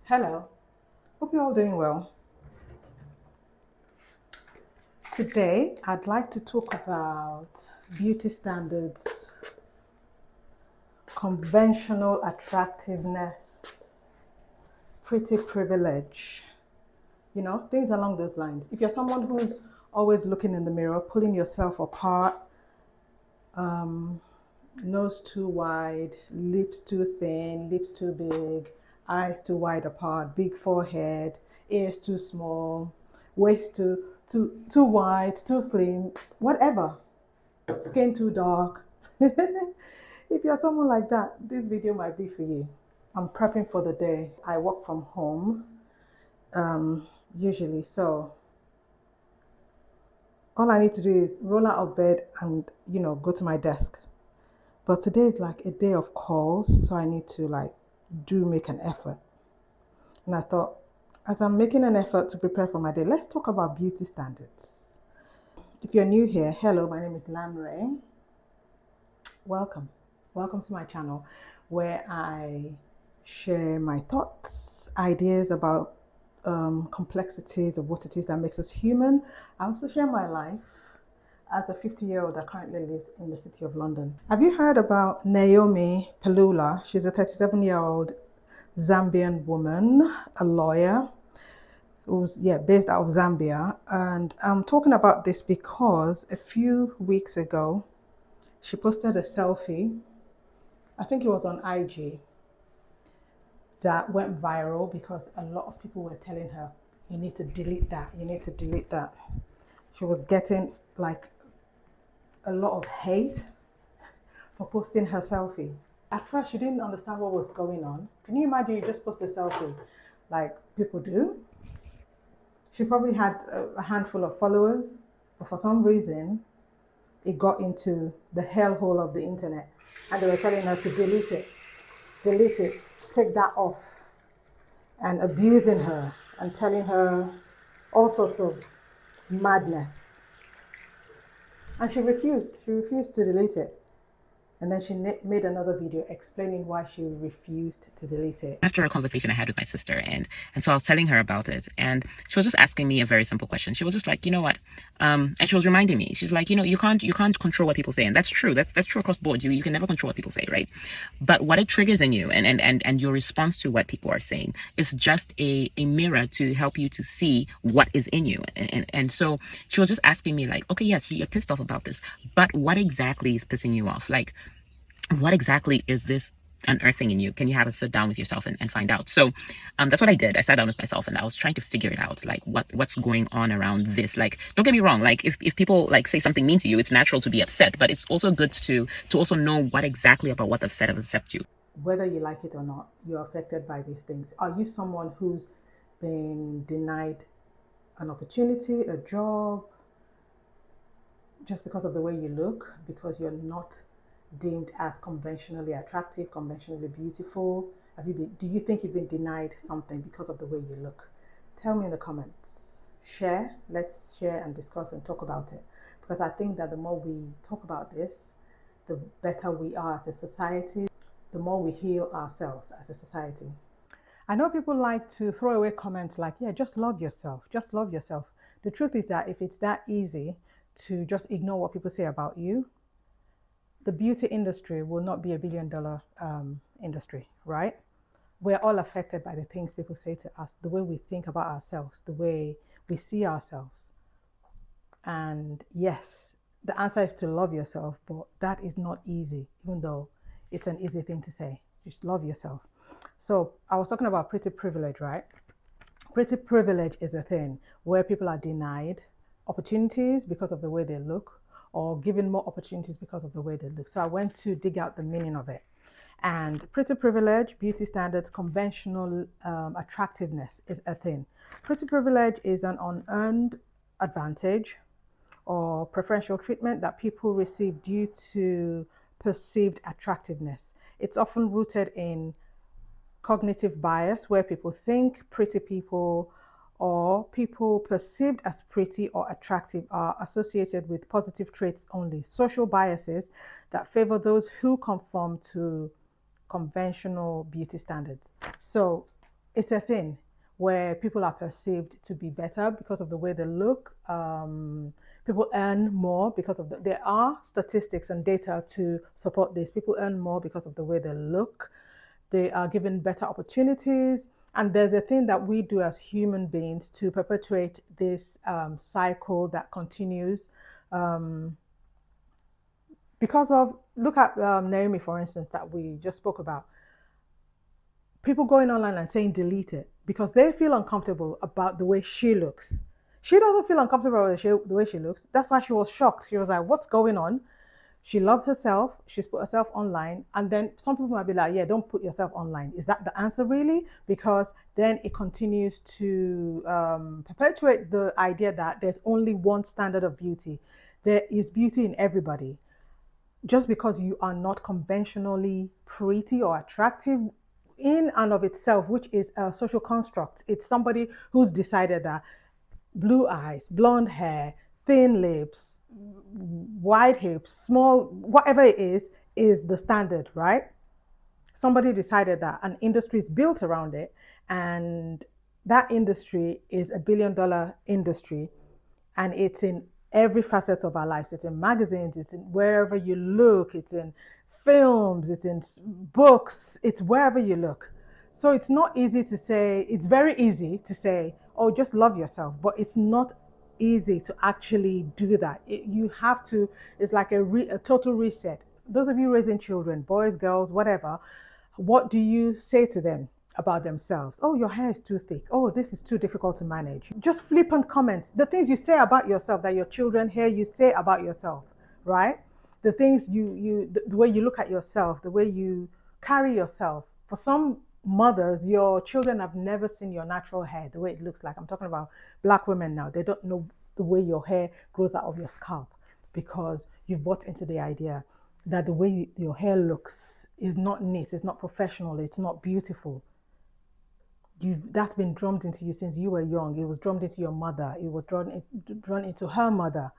Hello, hope you're all doing well. Today, I'd like to talk about beauty standards, conventional attractiveness, pretty privilege, things along those lines. If you're someone who's always looking in the mirror, pulling yourself apart, um, nose too wide, lips too thin, lips too big, eyes too wide apart, big forehead, ears too small, waist too wide, too slim, whatever, skin too dark. If you're someone like that, this video might be for you. I'm prepping for the day. I work from home usually, so all I need to do is roll out of bed and go to my desk. But today is like a day of calls, so I need to make an effort. And I thought, as I'm making an effort to prepare for my day, let's talk about beauty standards. If you're new here, hello, my name is Lanre. Welcome. Welcome to my channel where I share my thoughts, ideas about complexities of what it is that makes us human. I also share my life as a 50-year-old that currently lives in the city of London. Have you heard about Naomie Pilula? She's a 37-year-old Zambian woman, a lawyer who's based out of Zambia. And I'm talking about this because a few weeks ago, she posted a selfie, I think it was on IG, that went viral because a lot of people were telling her, you need to delete that, you need to delete that. She was getting like a lot of hate for posting her selfie. At first, she didn't understand what was going on. Can you imagine you just post a selfie like people do? She probably had a handful of followers, but for some reason, it got into the hellhole of the internet. And they were telling her to delete it, take that off, and abusing her and telling her all sorts of madness. And she refused to delete it. And then she made another video explaining why she refused to delete it. After a conversation I had with my sister, and so I was telling her about it, and she was just asking me a very simple question. She was just like, you know what? And she was reminding me, she's like, you can't control what people say, and that's true. That's true across board. You can never control what people say, right? But what it triggers in you, and your response to what people are saying, is just a mirror to help you to see what is in you. And so she was just asking me like, okay, yes, you're pissed off about this, but what exactly is pissing you off? Like, what exactly is this unearthing in you? Can you have a sit down with yourself and find out? So that's what I did. I sat down with myself and I was trying to figure it out, like what's going on around this. Like, don't get me wrong, like if people like say something mean to you, it's natural to be upset, but it's also good to also know what exactly about what they've said has upset you. Whether you like it or not, you're affected by these things. Are you someone who's been denied an opportunity, a job, just because of the way you look, because you're not deemed as conventionally attractive, conventionally beautiful? Do you think you've been denied something because of the way you look? Tell me in the comments. Let's share and discuss and talk about it. Because I think that the more we talk about this, the better we are as a society, the more we heal ourselves as a society. I know people like to throw away comments like, yeah, just love yourself, just love yourself. The truth is that if it's that easy to just ignore what people say about you, the beauty industry will not be a billion-dollar industry, right? We're all affected by the things people say to us, the way we think about ourselves, the way we see ourselves. And yes, the answer is to love yourself, but that is not easy, even though it's an easy thing to say. Just love yourself. So I was talking about pretty privilege, right? Pretty privilege is a thing where people are denied opportunities because of the way they look, or given more opportunities because of the way they look. So I went to dig out the meaning of it. And pretty privilege, beauty standards, conventional attractiveness is a thing. Pretty privilege is an unearned advantage or preferential treatment that people receive due to perceived attractiveness. It's often rooted in cognitive bias, where people think pretty people or people perceived as pretty or attractive are associated with positive traits only. Social biases that favor those who conform to conventional beauty standards. So it's a thing where people are perceived to be better because of the way they look. People earn more because of there are statistics and data to support this. People earn more because of the way they look. They are given better opportunities. And there's a thing that we do as human beings to perpetuate this cycle that continues. Um, because of, look at Naomi, for instance, that we just spoke about. People going online and saying delete it because they feel uncomfortable about the way she looks. She doesn't feel uncomfortable with the way she looks. That's why she was shocked. She was like, what's going on? She loves herself. She's put herself online. And then some people might be like, yeah, don't put yourself online. Is that the answer really? Because then it continues to perpetuate the idea that there's only one standard of beauty. There is beauty in everybody. Just because you are not conventionally pretty or attractive in and of itself, which is a social construct, it's somebody who's decided that blue eyes, blonde hair, thin lips, wide hips, small, whatever it is the standard, right? Somebody decided that an industry is built around it, and that industry is $1 billion industry, and it's in every facet of our lives. It's in magazines, it's in wherever you look, it's in films, it's in books, it's wherever you look. So it's not easy to say, it's very easy to say, oh, just love yourself, but it's not easy to actually do that. You have to, it's like a total reset. Those of you raising children, boys, girls, whatever, what do you say to them about themselves? Oh, your hair is too thick. Oh, this is too difficult to manage. Just flippant comments. The things you say about yourself that your children hear you say about yourself, right? The things the way you look at yourself, the way you carry yourself. For some mothers, your children have never seen your natural hair, the way it looks like. I'm talking about Black women now. They don't know the way your hair grows out of your scalp because you've bought into the idea that the way your hair looks is not neat, it's not professional, it's not beautiful. That's been drummed into you since you were young. It was drummed into your mother. It was drawn into her mother.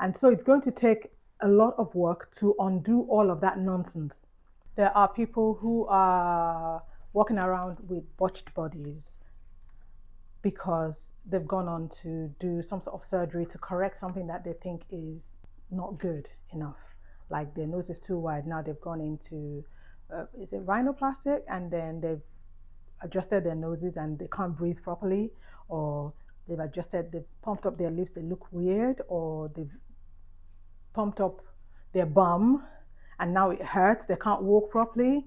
And so it's going to take a lot of work to undo all of that nonsense. There are people who are walking around with botched bodies because they've gone on to do some sort of surgery to correct something that they think is not good enough. Like their nose is too wide. Now they've gone into, is it rhinoplastic? And then they've adjusted their noses and they can't breathe properly, or they've pumped up their lips, they look weird, or they've pumped up their bum and now it hurts, they can't walk properly.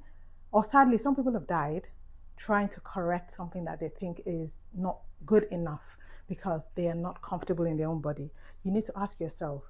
Or sadly, some people have died trying to correct something that they think is not good enough because they are not comfortable in their own body. You need to ask yourself,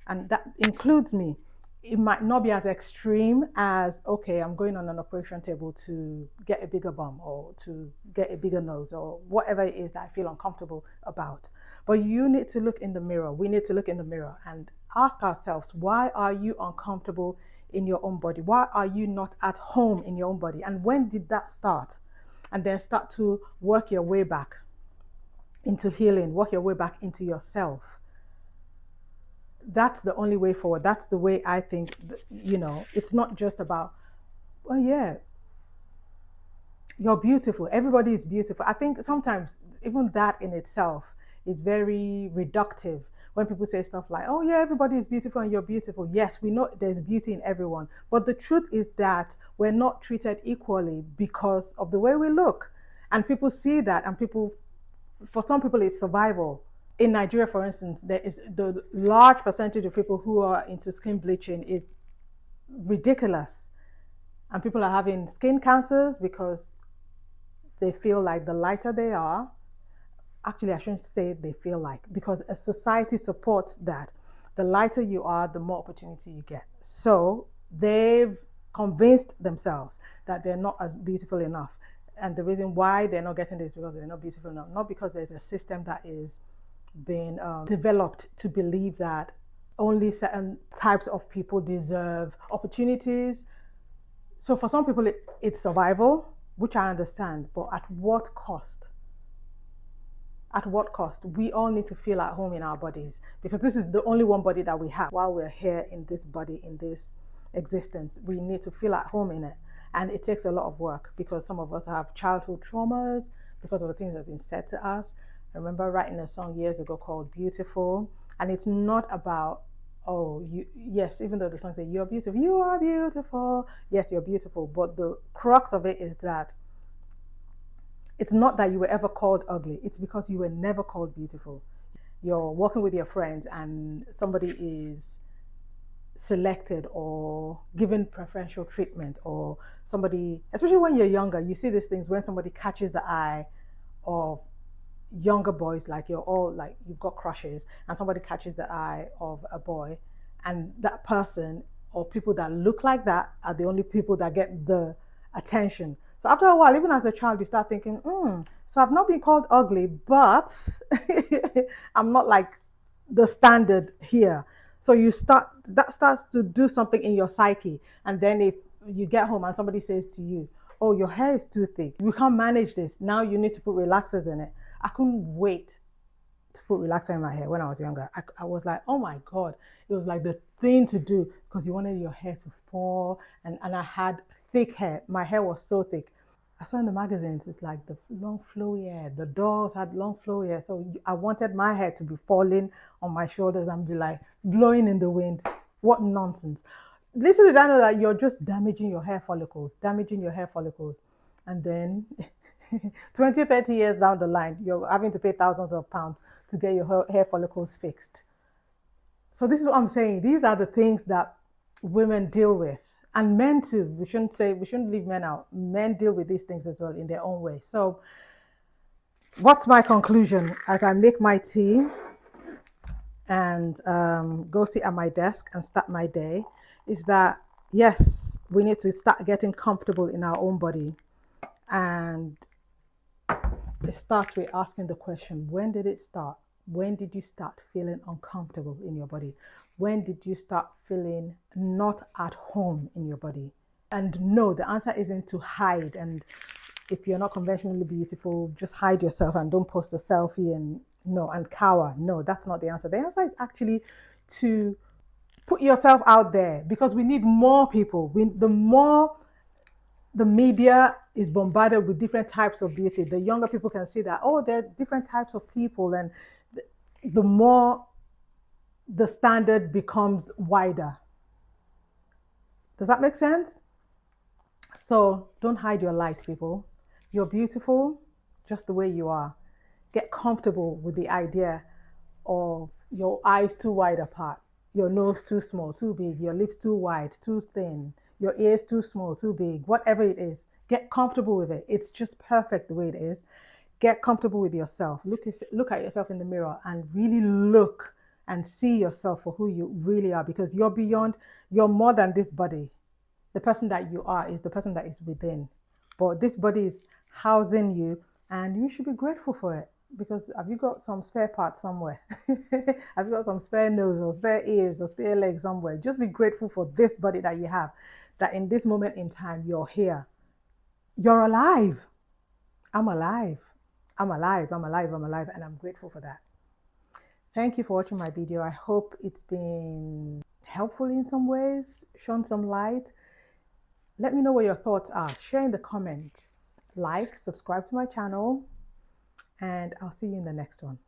and that includes me. It might not be as extreme as, okay, I'm going on an operation table to get a bigger bum or to get a bigger nose or whatever it is that I feel uncomfortable about. But you need to look in the mirror. We need to look in the mirror and ask ourselves, why are you uncomfortable in your own body? Why are you not at home in your own body? And when did that start? And then start to work your way back into healing, work your way back into yourself. That's the only way forward. That's the way I think, it's not just about, well, yeah, you're beautiful. Everybody is beautiful. I think sometimes even that in itself is very reductive when people say stuff like, oh, yeah, everybody is beautiful and you're beautiful. Yes, we know there's beauty in everyone. But the truth is that we're not treated equally because of the way we look. And people see that, and for some people, it's survival. In Nigeria, for instance, there is the large percentage of people who are into skin bleaching is ridiculous. And people are having skin cancers because they feel like the lighter they are, actually, I shouldn't say they feel like, because a society supports that. The lighter you are, the more opportunity you get. So they've convinced themselves that they're not as beautiful enough. And the reason why they're not getting this is because they're not beautiful enough, not because there's a system that is been developed to believe that only certain types of people deserve opportunities. So for some people, it's survival, which I understand, but at what cost? At what cost? We all need to feel at home in our bodies because this is the only one body that we have while we're here in this body, in this existence. We need to feel at home in it. And it takes a lot of work because some of us have childhood traumas. because of the things that have been said to us. I remember writing a song years ago called Beautiful, and it's not about, oh, you, yes, even though the song says you're beautiful, you are beautiful, yes, you're beautiful, but the crux of it is that it's not that you were ever called ugly, it's because you were never called beautiful. You're walking with your friends and somebody is selected or given preferential treatment, or somebody, especially when you're younger, you see these things when somebody catches the eye of younger boys, like you're all like you've got crushes, and somebody catches the eye of a boy, and that person or people that look like that are the only people that get the attention. So after a while, even as a child, you start thinking, so I've not been called ugly, but I'm not like the standard here. So you start, that starts to do something in your psyche. And then if you get home and somebody says to you, oh, your hair is too thick, you can't manage this, now you need to put relaxers in it. I couldn't wait to put relaxer in my hair when I was younger. I was like, oh my God, it was like the thing to do, because you wanted your hair to fall. And I had thick hair. My hair was so thick. I saw in the magazines, it's like the long flowy hair. The dolls had long flowy hair. So I wanted my hair to be falling on my shoulders and be like blowing in the wind. What nonsense. Little did I know that you're just damaging your hair follicles, damaging your hair follicles. And then 20, 30 years down the line, you're having to pay thousands of pounds to get your hair follicles fixed. So this is what I'm saying. These are the things that women deal with, and men too. We shouldn't leave men out. Men deal with these things as well in their own way. So what's my conclusion as I make my tea and go sit at my desk and start my day is that, yes, we need to start getting comfortable in our own body. And it starts with asking the question, when did it start? When did you start feeling uncomfortable in your body? When did you start feeling not at home in your body? And no, the answer isn't to hide. And if you're not conventionally beautiful, just hide yourself and don't post a selfie and cower. No, that's not the answer. The answer is actually to put yourself out there, because we need more people. The more the media is bombarded with different types of beauty, the younger people can see that, oh, there are different types of people, and the more the standard becomes wider. Does that make sense? So don't hide your light, people. You're beautiful just the way you are. Get comfortable with the idea of your eyes too wide apart, your nose too small, too big, your lips too wide, too thin, your ears too small, too big, whatever it is. Get comfortable with it. It's just perfect the way it is. Get comfortable with yourself. Look at yourself in the mirror and really look and see yourself for who you really are, because you're more than this body. The person that you are is the person that is within. But this body is housing you, and you should be grateful for it, because have you got some spare parts somewhere? Have you got some spare nose or spare ears or spare legs somewhere? Just be grateful for this body that you have, that in this moment in time, you're here. You're alive. I'm alive. I'm alive. I'm alive. I'm alive. And I'm grateful for that. Thank you for watching my video. I hope it's been helpful in some ways, shown some light. Let me know what your thoughts are. Share in the comments. Like, subscribe to my channel, and I'll see you in the next one.